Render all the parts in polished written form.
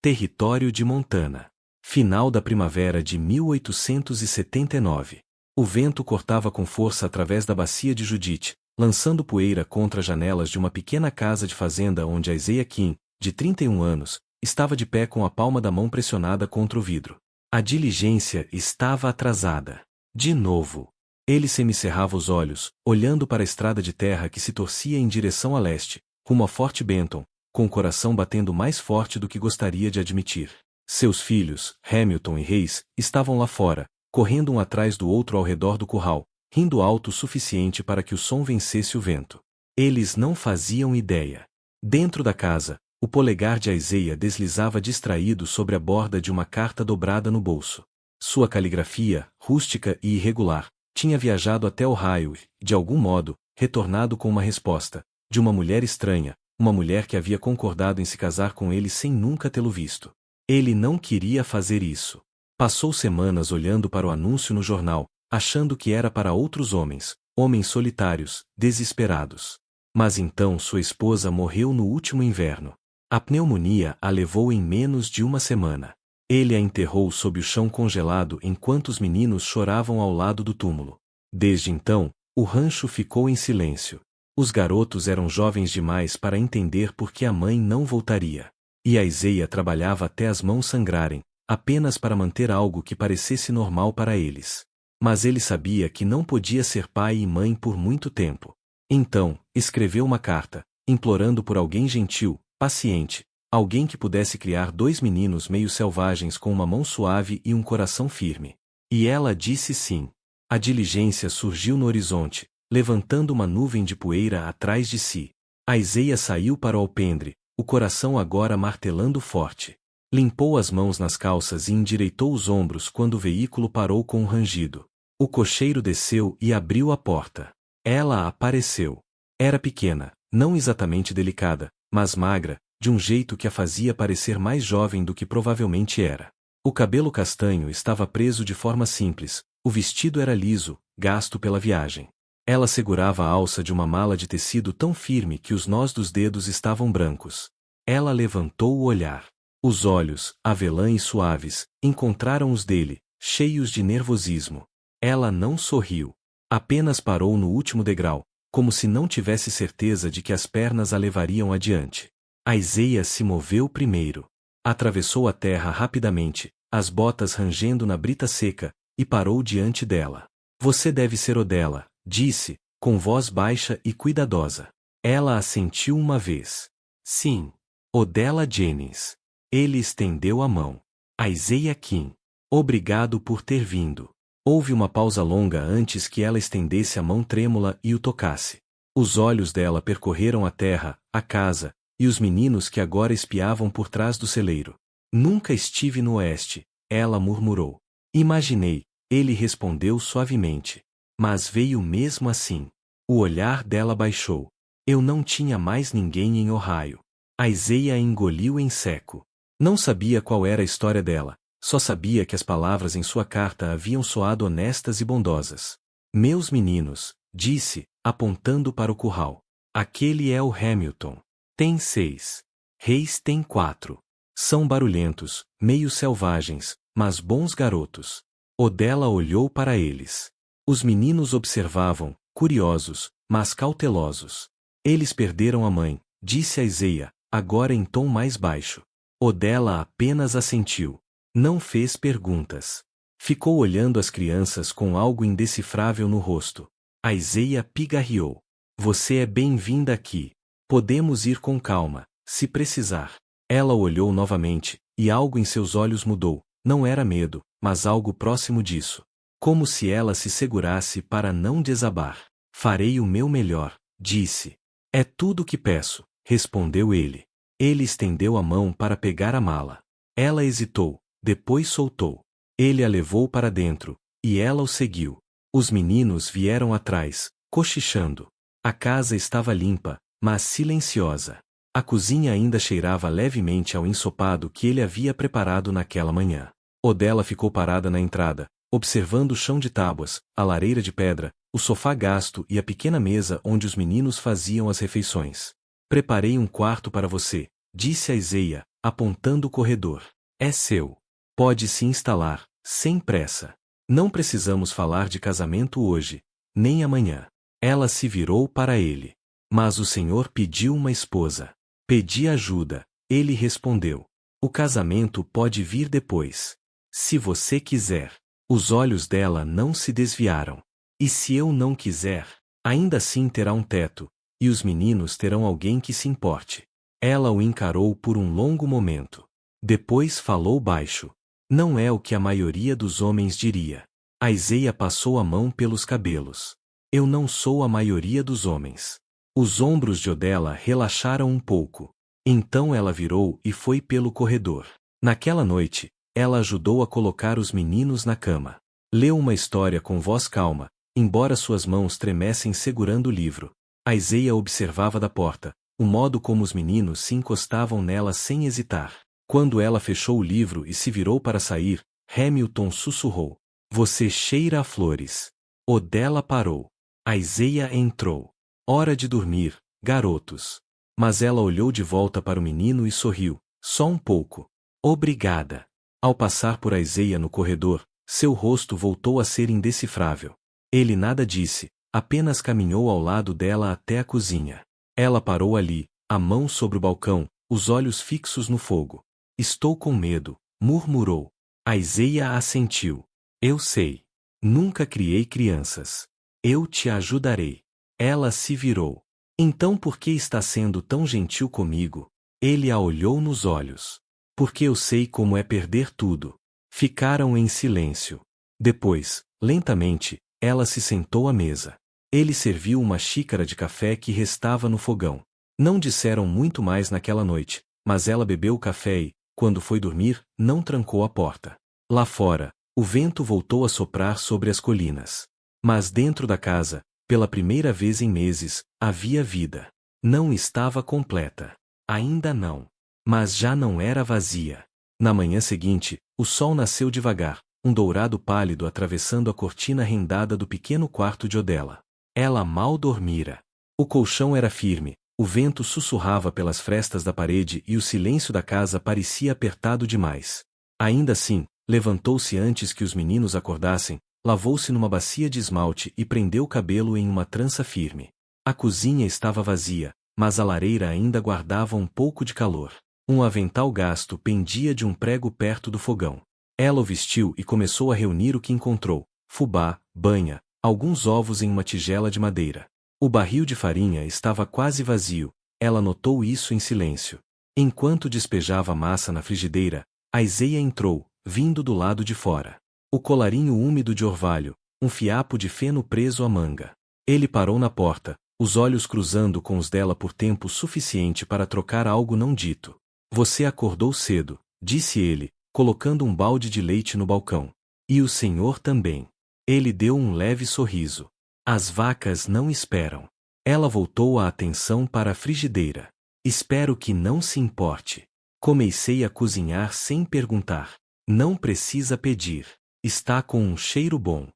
Território de Montana. Final da primavera de 1879. O vento cortava com força através da bacia de Judith, lançando poeira contra as janelas de uma pequena casa de fazenda onde Isaiah King, de 31 anos, estava de pé com a palma da mão pressionada contra o vidro. A diligência estava atrasada. De novo. Ele semicerrava os olhos, olhando para a estrada de terra que se torcia em direção a leste, rumo a Fort Benton, com o coração batendo mais forte do que gostaria de admitir. Seus filhos, Hamilton e Hayes, estavam lá fora, correndo um atrás do outro ao redor do curral, rindo alto o suficiente para que o som vencesse o vento. Eles não faziam ideia. Dentro da casa, o polegar de Isaiah deslizava distraído sobre a borda de uma carta dobrada no bolso. Sua caligrafia, rústica e irregular, tinha viajado até Ohio e, de algum modo, retornado com uma resposta, de uma mulher estranha, uma mulher que havia concordado em se casar com ele sem nunca tê-lo visto. Ele não queria fazer isso. Passou semanas olhando para o anúncio no jornal, achando que era para outros homens, homens solitários, desesperados. Mas então sua esposa morreu no último inverno. A pneumonia a levou em menos de uma semana. Ele a enterrou sob o chão congelado enquanto os meninos choravam ao lado do túmulo. Desde então, o rancho ficou em silêncio. Os garotos eram jovens demais para entender por que a mãe não voltaria. E Isaiah trabalhava até as mãos sangrarem, apenas para manter algo que parecesse normal para eles. Mas ele sabia que não podia ser pai e mãe por muito tempo. Então, escreveu uma carta, implorando por alguém gentil, paciente, alguém que pudesse criar dois meninos meio selvagens com uma mão suave e um coração firme. E ela disse sim. A diligência surgiu no horizonte, levantando uma nuvem de poeira atrás de si. Isaiah saiu para o alpendre, o coração agora martelando forte. Limpou as mãos nas calças e endireitou os ombros quando o veículo parou com um rangido. O cocheiro desceu e abriu a porta. Ela apareceu. Era pequena, não exatamente delicada, mas magra, de um jeito que a fazia parecer mais jovem do que provavelmente era. O cabelo castanho estava preso de forma simples, o vestido era liso, gasto pela viagem. Ela segurava a alça de uma mala de tecido tão firme que os nós dos dedos estavam brancos. Ela levantou o olhar. Os olhos, avelã e suaves, encontraram os dele, cheios de nervosismo. Ela não sorriu. Apenas parou no último degrau, como se não tivesse certeza de que as pernas a levariam adiante. Isaiah se moveu primeiro. Atravessou a terra rapidamente, as botas rangendo na brita seca, e parou diante dela. Você deve ser o dela, disse, com voz baixa e cuidadosa. Ela assentiu uma vez. Sim. Odella Jennings. Ele estendeu a mão. Isaiah King. Obrigado por ter vindo. Houve uma pausa longa antes que ela estendesse a mão trêmula e o tocasse. Os olhos dela percorreram a terra, a casa, e os meninos que agora espiavam por trás do celeiro. Nunca estive no oeste, ela murmurou. Imaginei, ele respondeu suavemente. Mas veio mesmo assim. O olhar dela baixou. Eu não tinha mais ninguém em Ohio. Isaiah engoliu em seco. Não sabia qual era a história dela, só sabia que as palavras em sua carta haviam soado honestas e bondosas. Meus meninos, disse, apontando para o curral. Aquele é o Hamilton. Tem 6. Hayes tem 4. São barulhentos, meio selvagens, mas bons garotos. Odella olhou para eles. Os meninos observavam, curiosos, mas cautelosos. Eles perderam a mãe, disse Isaiah, agora em tom mais baixo. Odella apenas assentiu. Não fez perguntas. Ficou olhando as crianças com algo indecifrável no rosto. Isaiah pigarreou. Você é bem-vinda aqui. Podemos ir com calma, se precisar. Ela olhou novamente, e algo em seus olhos mudou. Não era medo, mas algo próximo disso. Como se ela se segurasse para não desabar. Farei o meu melhor, disse. É tudo o que peço, respondeu ele. Ele estendeu a mão para pegar a mala. Ela hesitou, depois soltou. Ele a levou para dentro, e ela o seguiu. Os meninos vieram atrás, cochichando. A casa estava limpa, mas silenciosa. A cozinha ainda cheirava levemente ao ensopado que ele havia preparado naquela manhã. Odella ficou parada na entrada, observando o chão de tábuas, a lareira de pedra, o sofá gasto e a pequena mesa onde os meninos faziam as refeições. Preparei um quarto para você, disse a Isaiah, apontando o corredor. É seu. Pode se instalar, sem pressa. Não precisamos falar de casamento hoje, nem amanhã. Ela se virou para ele. Mas o Senhor pediu uma esposa. Pedi ajuda, ele respondeu. O casamento pode vir depois. Se você quiser. Os olhos dela não se desviaram. E se eu não quiser, ainda assim terá um teto, e os meninos terão alguém que se importe. Ela o encarou por um longo momento. Depois falou baixo. Não é o que a maioria dos homens diria. Aiseia passou a mão pelos cabelos. Eu não sou a maioria dos homens. Os ombros de Odela relaxaram um pouco. Então ela virou e foi pelo corredor. Naquela noite, ela ajudou a colocar os meninos na cama. Leu uma história com voz calma, embora suas mãos tremessem segurando o livro. Aiseia observava da porta, o modo como os meninos se encostavam nela sem hesitar. Quando ela fechou o livro e se virou para sair, Hamilton sussurrou. Você cheira a flores. Odela parou. Aiseia entrou. Hora de dormir, garotos. Mas ela olhou de volta para o menino e sorriu. Só um pouco. Obrigada. Ao passar por Aiseia no corredor, seu rosto voltou a ser indecifrável. Ele nada disse, apenas caminhou ao lado dela até a cozinha. Ela parou ali, a mão sobre o balcão, os olhos fixos no fogo. Estou com medo, murmurou. Aiseia assentiu. Eu sei. Nunca criei crianças. Eu te ajudarei. Ela se virou. Então por que está sendo tão gentil comigo? Ele a olhou nos olhos. Porque eu sei como é perder tudo. Ficaram em silêncio. Depois, lentamente, ela se sentou à mesa. Ele serviu uma xícara de café que restava no fogão. Não disseram muito mais naquela noite, mas ela bebeu o café e, quando foi dormir, não trancou a porta. Lá fora, o vento voltou a soprar sobre as colinas. Mas dentro da casa, pela primeira vez em meses, havia vida. Não estava completa. Ainda não. Mas já não era vazia. Na manhã seguinte, o sol nasceu devagar, um dourado pálido atravessando a cortina rendada do pequeno quarto de Odela. Ela mal dormira. O colchão era firme, o vento sussurrava pelas frestas da parede e o silêncio da casa parecia apertado demais. Ainda assim, levantou-se antes que os meninos acordassem, lavou-se numa bacia de esmalte e prendeu o cabelo em uma trança firme. A cozinha estava vazia, mas a lareira ainda guardava um pouco de calor. Um avental gasto pendia de um prego perto do fogão. Ela o vestiu e começou a reunir o que encontrou: fubá, banha, alguns ovos em uma tigela de madeira. O barril de farinha estava quase vazio, ela notou isso em silêncio. Enquanto despejava a massa na frigideira, Aiseia entrou, vindo do lado de fora. O colarinho úmido de orvalho, um fiapo de feno preso à manga. Ele parou na porta, os olhos cruzando com os dela por tempo suficiente para trocar algo não dito. Você acordou cedo, disse ele, colocando um balde de leite no balcão. E o senhor também. Ele deu um leve sorriso. As vacas não esperam. Ela voltou a atenção para a frigideira. Espero que não se importe. Comecei a cozinhar sem perguntar. Não precisa pedir. Está com um cheiro bom.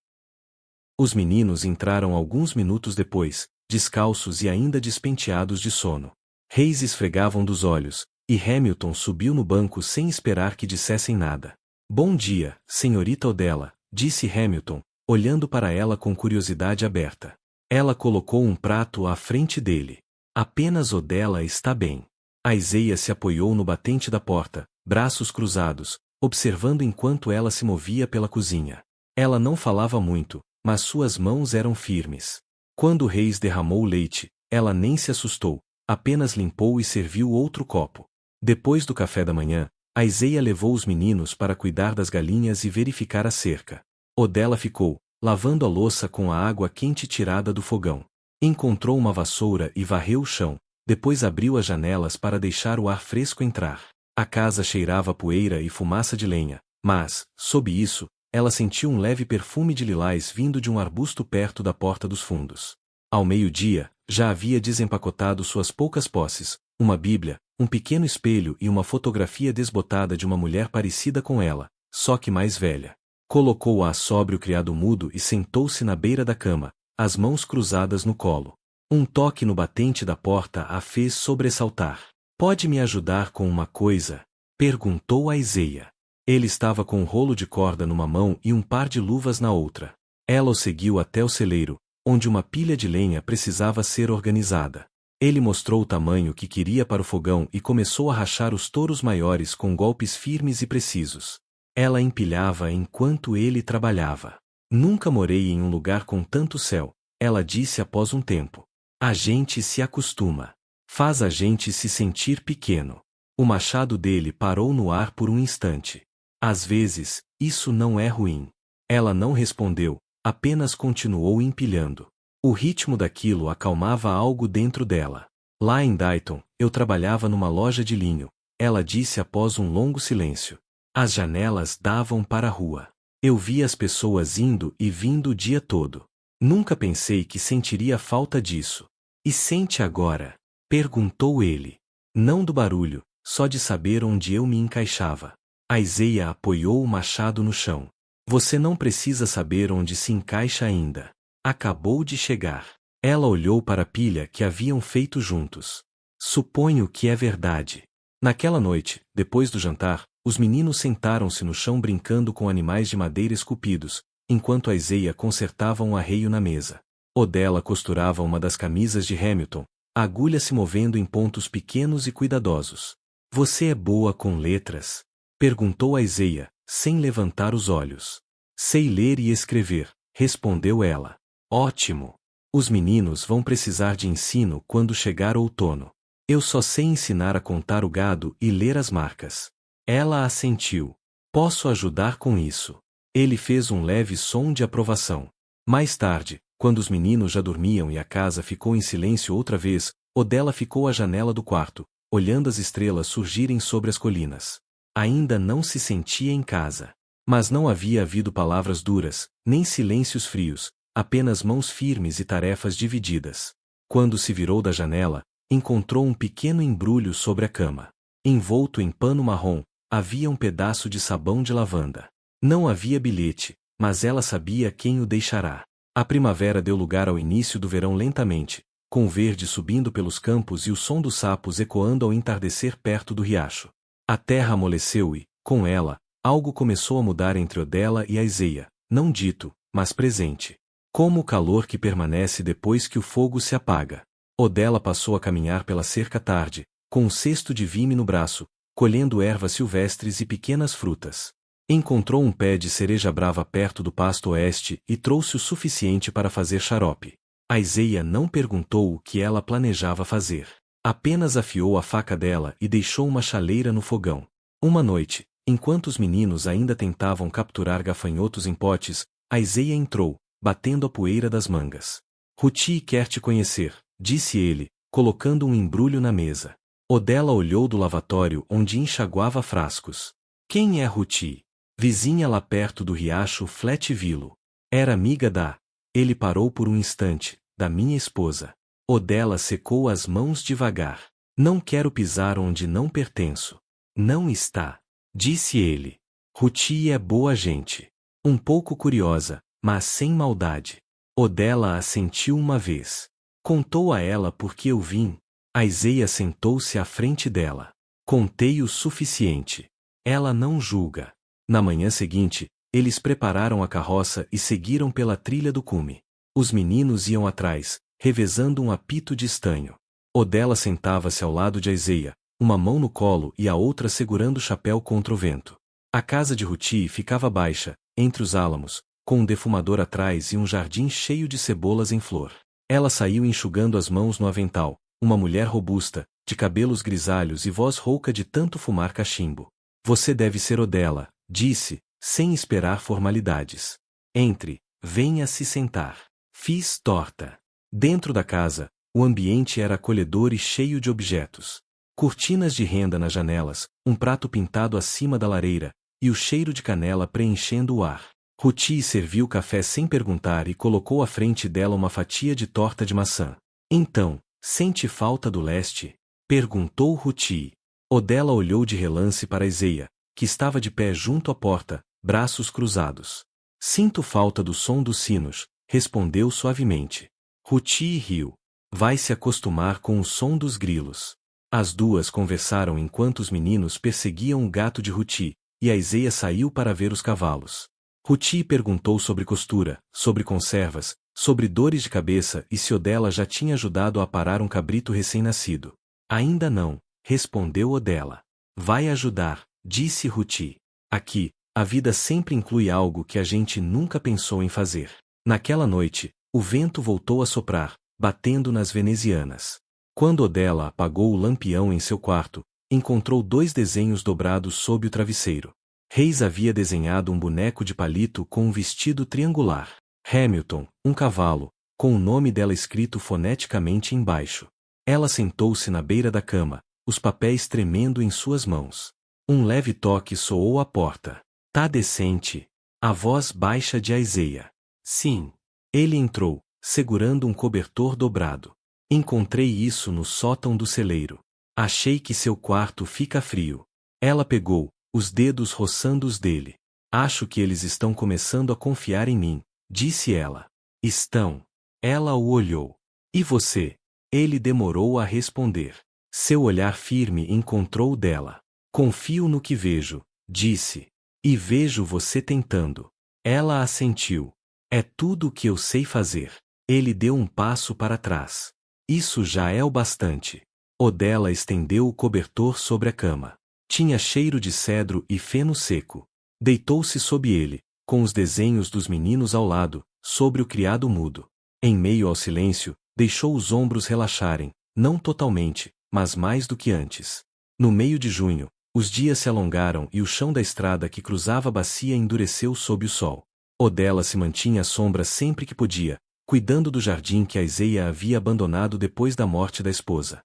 Os meninos entraram alguns minutos depois, descalços e ainda despenteados de sono. Reis esfregavam dos olhos, e Hamilton subiu no banco sem esperar que dissessem nada. Bom dia, senhorita Odela, disse Hamilton, olhando para ela com curiosidade aberta. Ela colocou um prato à frente dele. Apenas Odela está bem. Aiseia se apoiou no batente da porta, braços cruzados, observando enquanto ela se movia pela cozinha. Ela não falava muito, mas suas mãos eram firmes. Quando Reis derramou o leite, ela nem se assustou, apenas limpou e serviu outro copo. Depois do café da manhã, Aiseia levou os meninos para cuidar das galinhas e verificar a cerca. Odela ficou, lavando a louça com a água quente tirada do fogão. Encontrou uma vassoura e varreu o chão, depois abriu as janelas para deixar o ar fresco entrar. A casa cheirava a poeira e fumaça de lenha, mas, sob isso, ela sentiu um leve perfume de lilás vindo de um arbusto perto da porta dos fundos. Ao meio-dia, já havia desempacotado suas poucas posses, uma bíblia, um pequeno espelho e uma fotografia desbotada de uma mulher parecida com ela, só que mais velha. Colocou-a sobre o criado mudo e sentou-se na beira da cama, as mãos cruzadas no colo. Um toque no batente da porta a fez sobressaltar. Pode me ajudar com uma coisa? Perguntou a Iseia. Ele estava com um rolo de corda numa mão e um par de luvas na outra. Ela o seguiu até o celeiro, onde uma pilha de lenha precisava ser organizada. Ele mostrou o tamanho que queria para o fogão e começou a rachar os touros maiores com golpes firmes e precisos. Ela empilhava enquanto ele trabalhava. Nunca morei em um lugar com tanto céu, ela disse após um tempo. A gente se acostuma. Faz a gente se sentir pequeno. O machado dele parou no ar por um instante. Às vezes, isso não é ruim. Ela não respondeu, apenas continuou empilhando. O ritmo daquilo acalmava algo dentro dela. Lá em Dayton, eu trabalhava numa loja de linho, ela disse após um longo silêncio. As janelas davam para a rua. Eu via as pessoas indo e vindo o dia todo. Nunca pensei que sentiria falta disso. E sente agora? Perguntou ele. Não do barulho, só de saber onde eu me encaixava. A Iseia apoiou o machado no chão. Você não precisa saber onde se encaixa ainda. Acabou de chegar. Ela olhou para a pilha que haviam feito juntos. Suponho que é verdade. Naquela noite, depois do jantar, os meninos sentaram-se no chão brincando com animais de madeira esculpidos, enquanto a Iseia consertava um arreio na mesa. Odella costurava uma das camisas de Hamilton, a agulha se movendo em pontos pequenos e cuidadosos. Você é boa com letras? Perguntou a Iseia, sem levantar os olhos. Sei ler e escrever, respondeu ela. Ótimo! Os meninos vão precisar de ensino quando chegar outono. Eu só sei ensinar a contar o gado e ler as marcas. Ela assentiu. Posso ajudar com isso. Ele fez um leve som de aprovação. Mais tarde, quando os meninos já dormiam e a casa ficou em silêncio outra vez, Odella ficou à janela do quarto, olhando as estrelas surgirem sobre as colinas. Ainda não se sentia em casa. Mas não havia havido palavras duras, nem silêncios frios, apenas mãos firmes e tarefas divididas. Quando se virou da janela, encontrou um pequeno embrulho sobre a cama. Envolto em pano marrom, havia um pedaço de sabão de lavanda. Não havia bilhete, mas ela sabia quem o deixará. A primavera deu lugar ao início do verão lentamente, com o verde subindo pelos campos e o som dos sapos ecoando ao entardecer perto do riacho. A terra amoleceu e, com ela, algo começou a mudar entre Odella e a Iseia, não dito, mas presente. Como o calor que permanece depois que o fogo se apaga. Odella passou a caminhar pela cerca tarde, com um cesto de vime no braço, colhendo ervas silvestres e pequenas frutas. Encontrou um pé de cereja brava perto do pasto oeste e trouxe o suficiente para fazer xarope. A Iseia não perguntou o que ela planejava fazer. Apenas afiou a faca dela e deixou uma chaleira no fogão. Uma noite, enquanto os meninos ainda tentavam capturar gafanhotos em potes, a Iseia entrou, batendo a poeira das mangas. Ruti quer te conhecer, disse ele, colocando um embrulho na mesa. Odella olhou do lavatório onde enxaguava frascos. Quem é Ruti? Vizinha lá perto do riacho Flatville. Era amiga da... Ele parou por um instante, da minha esposa. Odella secou as mãos devagar. Não quero pisar onde não pertenço. Não está, disse ele. Ruti é boa gente. Um pouco curiosa, mas sem maldade. Odella assentiu uma vez. Contou a ela por que eu vim. A Iseia sentou-se à frente dela. Contei o suficiente. Ela não julga. Na manhã seguinte, eles prepararam a carroça e seguiram pela trilha do cume. Os meninos iam atrás, revezando um apito de estanho. Odella sentava-se ao lado de Iseia, uma mão no colo e a outra segurando o chapéu contra o vento. A casa de Ruti ficava baixa, entre os álamos, com um defumador atrás e um jardim cheio de cebolas em flor. Ela saiu enxugando as mãos no avental, uma mulher robusta, de cabelos grisalhos e voz rouca de tanto fumar cachimbo. Você deve ser Odella, disse, sem esperar formalidades. Entre, venha se sentar. Fiz torta. Dentro da casa, o ambiente era acolhedor e cheio de objetos. Cortinas de renda nas janelas, um prato pintado acima da lareira, e o cheiro de canela preenchendo o ar. Ruti serviu café sem perguntar e colocou à frente dela uma fatia de torta de maçã. Então, sente falta do leste? Perguntou Ruti. Odella olhou de relance para Iseia, que estava de pé junto à porta, braços cruzados. Sinto falta do som dos sinos, respondeu suavemente. Ruti riu. Vai se acostumar com o som dos grilos. As duas conversaram enquanto os meninos perseguiam o gato de Ruti, e Aiseia saiu para ver os cavalos. Ruti perguntou sobre costura, sobre conservas, sobre dores de cabeça e se Odela já tinha ajudado a parar um cabrito recém-nascido. Ainda não, respondeu Odela. Vai ajudar, disse Ruti. Aqui, a vida sempre inclui algo que a gente nunca pensou em fazer. Naquela noite, o vento voltou a soprar, batendo nas venezianas. Quando Odela apagou o lampião em seu quarto, encontrou 2 desenhos dobrados sob o travesseiro. Reis havia desenhado um boneco de palito com um vestido triangular. Hamilton, um cavalo, com o nome dela escrito foneticamente embaixo. Ela sentou-se na beira da cama, os papéis tremendo em suas mãos. Um leve toque soou à porta. Tá decente? A voz baixa de Aiseia. Sim. Ele entrou, segurando um cobertor dobrado. Encontrei isso no sótão do celeiro. Achei que seu quarto fica frio. Ela pegou, os dedos roçando os dele. Acho que eles estão começando a confiar em mim, disse ela. Estão. Ela o olhou. E você? Ele demorou a responder. Seu olhar firme encontrou o dela. Confio no que vejo, disse. E vejo você tentando. Ela assentiu. É tudo o que eu sei fazer. Ele deu um passo para trás. Isso já é o bastante. Odela estendeu o cobertor sobre a cama. Tinha cheiro de cedro e feno seco. Deitou-se sob ele, com os desenhos dos meninos ao lado, sobre o criado mudo. Em meio ao silêncio, deixou os ombros relaxarem, não totalmente, mas mais do que antes. No meio de junho, os dias se alongaram e o chão da estrada que cruzava a bacia endureceu sob o sol. Odela se mantinha à sombra sempre que podia, cuidando do jardim que Aiseia havia abandonado depois da morte da esposa.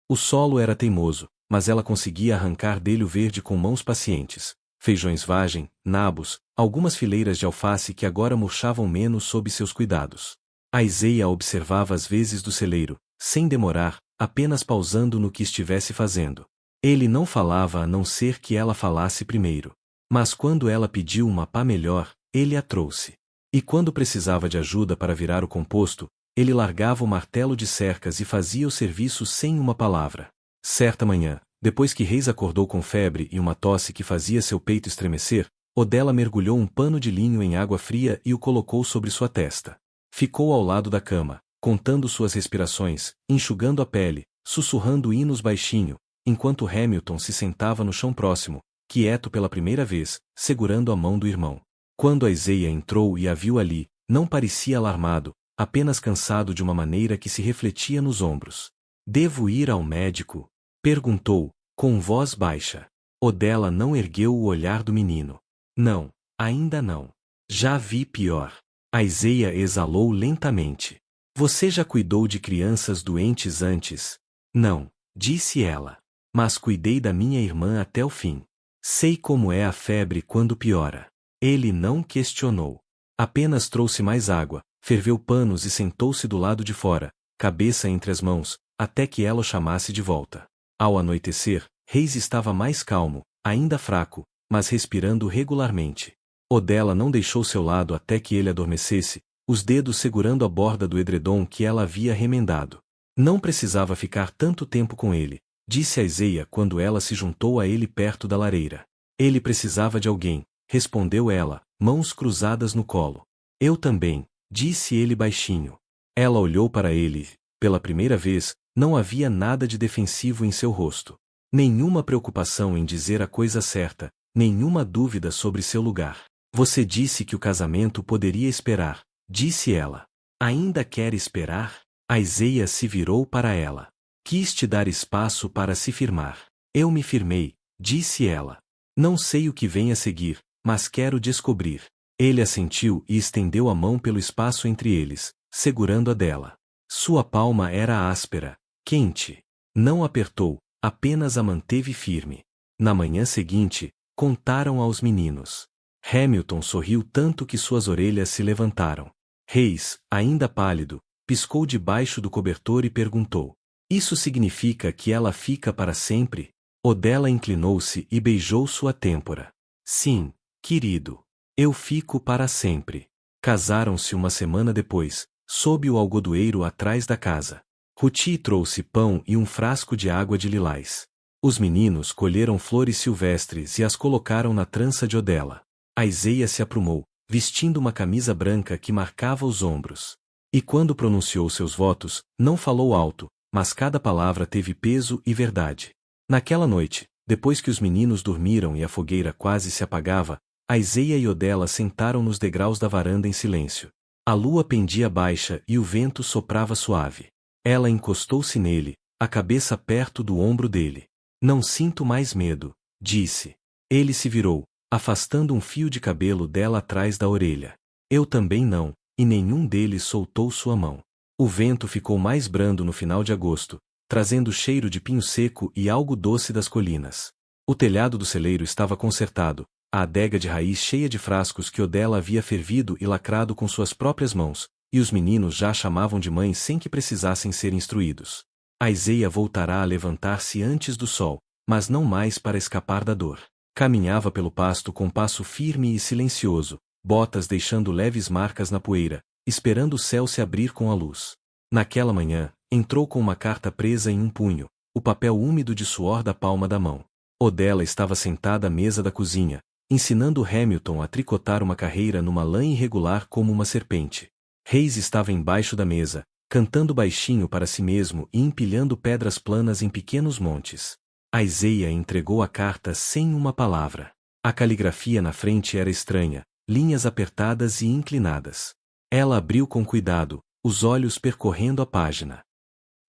O solo era teimoso, mas ela conseguia arrancar dele o verde com mãos pacientes. Feijões vagem, nabos, algumas fileiras de alface que agora murchavam menos sob seus cuidados. Aiseia a observava às vezes do celeiro, sem demorar, apenas pausando no que estivesse fazendo. Ele não falava a não ser que ela falasse primeiro. Mas quando ela pediu uma pá melhor, ele a trouxe. E quando precisava de ajuda para virar o composto, ele largava o martelo de cercas e fazia o serviço sem uma palavra. Certa manhã, depois que Reis acordou com febre e uma tosse que fazia seu peito estremecer, Odela mergulhou um pano de linho em água fria e o colocou sobre sua testa. Ficou ao lado da cama, contando suas respirações, enxugando a pele, sussurrando hinos baixinho, enquanto Hamilton se sentava no chão próximo, quieto pela primeira vez, segurando a mão do irmão. Quando Aiseia entrou e a viu ali, não parecia alarmado, apenas cansado de uma maneira que se refletia nos ombros. Devo ir ao médico? Perguntou, com voz baixa. Odela não ergueu o olhar do menino. Não, ainda não. Já vi pior. Aiseia exalou lentamente. Você já cuidou de crianças doentes antes? Não, disse ela. Mas cuidei da minha irmã até o fim. Sei como é a febre quando piora. Ele não questionou. Apenas trouxe mais água, ferveu panos e sentou-se do lado de fora, cabeça entre as mãos, até que ela o chamasse de volta. Ao anoitecer, Reis estava mais calmo, ainda fraco, mas respirando regularmente. Odela não deixou seu lado até que ele adormecesse, os dedos segurando a borda do edredom que ela havia remendado. Não precisava ficar tanto tempo com ele, disse Aiseia quando ela se juntou a ele perto da lareira. Ele precisava de alguém, respondeu ela, mãos cruzadas no colo. Eu também, disse ele baixinho. Ela olhou para ele. Pela primeira vez, não havia nada de defensivo em seu rosto. Nenhuma preocupação em dizer a coisa certa, nenhuma dúvida sobre seu lugar. Você disse que o casamento poderia esperar, disse ela. Ainda quer esperar? Aiseia se virou para ela. Quis te dar espaço para se firmar. Eu me firmei, disse ela. Não sei o que vem a seguir, mas quero descobrir. Ele assentiu e estendeu a mão pelo espaço entre eles, segurando a dela. Sua palma era áspera, quente. Não apertou, apenas a manteve firme. Na manhã seguinte, contaram aos meninos. Hamilton sorriu tanto que suas orelhas se levantaram. Reis, ainda pálido, piscou debaixo do cobertor e perguntou. Isso significa que ela fica para sempre? Odela inclinou-se e beijou sua têmpora. Sim, querido. Eu fico para sempre. Casaram-se uma semana depois, sob o algodoeiro atrás da casa. Ruti trouxe pão e um frasco de água de lilás. Os meninos colheram flores silvestres e as colocaram na trança de Odela. Aiseia se aprumou, vestindo uma camisa branca que marcava os ombros. E quando pronunciou seus votos, não falou alto, mas cada palavra teve peso e verdade. Naquela noite, depois que os meninos dormiram e a fogueira quase se apagava, Aiseia e Odela sentaram nos degraus da varanda em silêncio. A lua pendia baixa e o vento soprava suave. Ela encostou-se nele, a cabeça perto do ombro dele. Não sinto mais medo, disse. Ele se virou, afastando um fio de cabelo dela atrás da orelha. Eu também não, e nenhum deles soltou sua mão. O vento ficou mais brando no final de agosto, trazendo cheiro de pinho seco e algo doce das colinas. O telhado do celeiro estava consertado, a adega de raiz cheia de frascos que Odela havia fervido e lacrado com suas próprias mãos, e os meninos já a chamavam de mãe sem que precisassem ser instruídos. Aiseia voltará a levantar-se antes do sol, mas não mais para escapar da dor. Caminhava pelo pasto com passo firme e silencioso, botas deixando leves marcas na poeira, esperando o céu se abrir com a luz. Naquela manhã, entrou com uma carta presa em um punho, o papel úmido de suor da palma da mão. Odela estava sentada à mesa da cozinha, ensinando Hamilton a tricotar uma carreira numa lã irregular como uma serpente. Reis estava embaixo da mesa, cantando baixinho para si mesmo e empilhando pedras planas em pequenos montes. Aiseia entregou a carta sem uma palavra. A caligrafia na frente era estranha, linhas apertadas e inclinadas. Ela abriu com cuidado, os olhos percorrendo a página.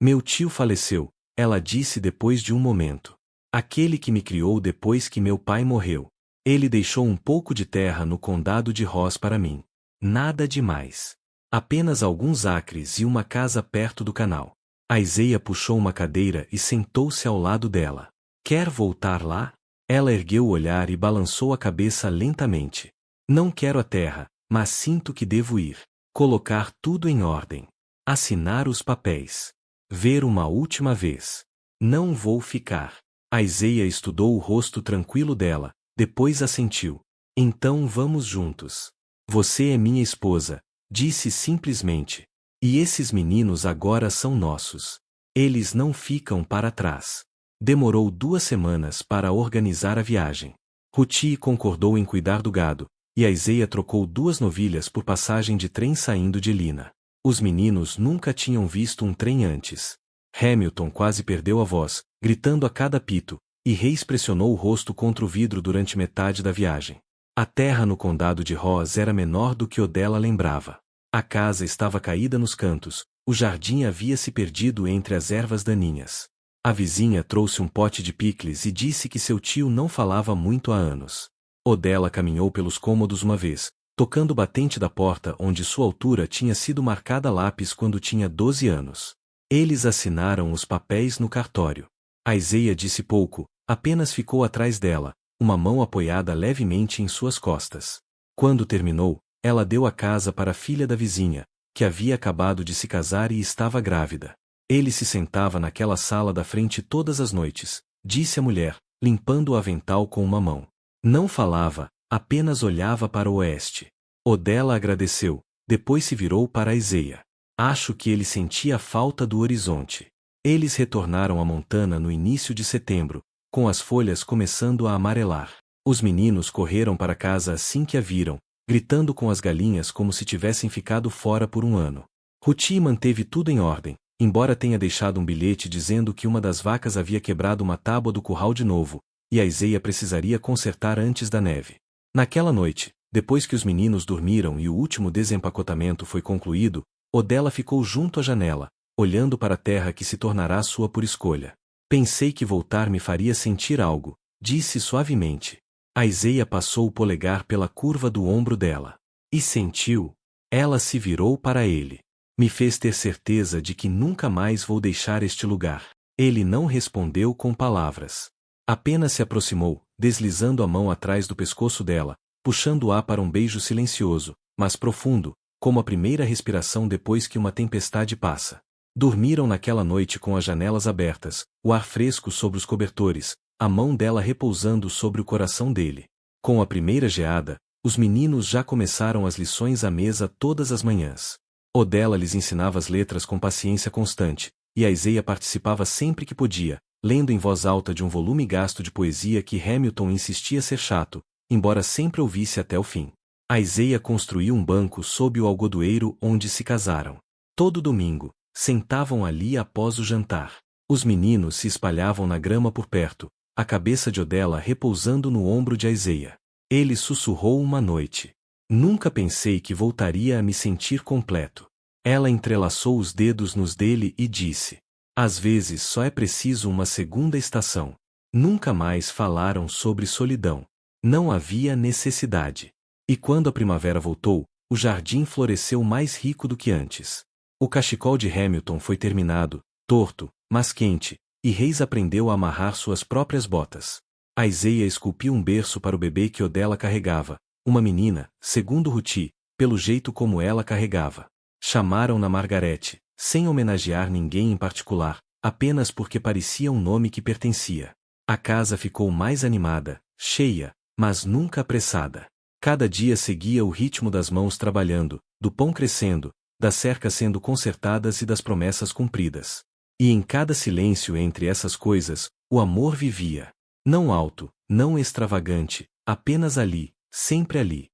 Meu tio faleceu, ela disse depois de um momento. Aquele que me criou depois que meu pai morreu. Ele deixou um pouco de terra no condado de Ross para mim. Nada demais. Apenas alguns acres e uma casa perto do canal. Aiseia puxou uma cadeira e sentou-se ao lado dela. Quer voltar lá? Ela ergueu o olhar e balançou a cabeça lentamente. Não quero a terra, mas sinto que devo ir. Colocar tudo em ordem. Assinar os papéis. Ver uma última vez. Não vou ficar. Aiseia estudou o rosto tranquilo dela, depois assentiu. Então vamos juntos. Você é minha esposa, disse simplesmente. E esses meninos agora são nossos. Eles não ficam para trás. Demorou 2 semanas para organizar a viagem. Ruti concordou em cuidar do gado, e Aiseia trocou 2 novilhas por passagem de trem saindo de Lina. Os meninos nunca tinham visto um trem antes. Hamilton quase perdeu a voz, gritando a cada apito, e Reis pressionou o rosto contra o vidro durante metade da viagem. A terra no condado de Ross era menor do que Odela lembrava. A casa estava caída nos cantos, o jardim havia se perdido entre as ervas daninhas. A vizinha trouxe um pote de picles e disse que seu tio não falava muito há anos. Odela caminhou pelos cômodos uma vez, tocando o batente da porta onde sua altura tinha sido marcada a lápis quando tinha 12 anos. Eles assinaram os papéis no cartório. Aiseia disse pouco, apenas ficou atrás dela, uma mão apoiada levemente em suas costas. Quando terminou, ela deu a casa para a filha da vizinha, que havia acabado de se casar e estava grávida. Ele se sentava naquela sala da frente todas as noites, disse a mulher, limpando o avental com uma mão. Não falava, apenas olhava para o oeste. Odela agradeceu, depois se virou para Aiseia. Acho que ele sentia a falta do horizonte. Eles retornaram a Montana no início de setembro, com as folhas começando a amarelar. Os meninos correram para casa assim que a viram, gritando com as galinhas como se tivessem ficado fora por um ano. Ruti manteve tudo em ordem, embora tenha deixado um bilhete dizendo que uma das vacas havia quebrado uma tábua do curral de novo, e Aiseia precisaria consertar antes da neve. Naquela noite, depois que os meninos dormiram e o último desempacotamento foi concluído, Odela ficou junto à janela, olhando para a terra que se tornará sua por escolha. Pensei que voltar me faria sentir algo, disse suavemente. Aiseia passou o polegar pela curva do ombro dela. E sentiu. Ela se virou para ele. Me fez ter certeza de que nunca mais vou deixar este lugar. Ele não respondeu com palavras. Apenas se aproximou, deslizando a mão atrás do pescoço dela, puxando-a para um beijo silencioso, mas profundo, como a primeira respiração depois que uma tempestade passa. Dormiram naquela noite com as janelas abertas, o ar fresco sobre os cobertores, a mão dela repousando sobre o coração dele. Com a primeira geada, os meninos já começaram as lições à mesa todas as manhãs. Odela lhes ensinava as letras com paciência constante, e Aiseia participava sempre que podia, lendo em voz alta de um volume gasto de poesia que Hamilton insistia ser chato, embora sempre ouvisse até o fim. Aiseia construiu um banco sob o algodoeiro onde se casaram. Todo domingo, sentavam ali após o jantar. Os meninos se espalhavam na grama por perto, a cabeça de Odella repousando no ombro de Aiseia. Ele sussurrou uma noite. Nunca pensei que voltaria a me sentir completo. Ela entrelaçou os dedos nos dele e disse: às vezes só é preciso uma segunda estação. Nunca mais falaram sobre solidão. Não havia necessidade. E quando a primavera voltou, o jardim floresceu mais rico do que antes. O cachecol de Hamilton foi terminado, torto, mas quente, e Reis aprendeu a amarrar suas próprias botas. Aiseia esculpiu um berço para o bebê que Odella carregava, uma menina, segundo Ruti, pelo jeito como ela carregava. Chamaram-na Margarete, sem homenagear ninguém em particular, apenas porque parecia um nome que pertencia. A casa ficou mais animada, cheia, mas nunca apressada. Cada dia seguia o ritmo das mãos trabalhando, do pão crescendo, das cercas sendo consertadas e das promessas cumpridas. E em cada silêncio entre essas coisas, o amor vivia. Não alto, não extravagante, apenas ali, sempre ali.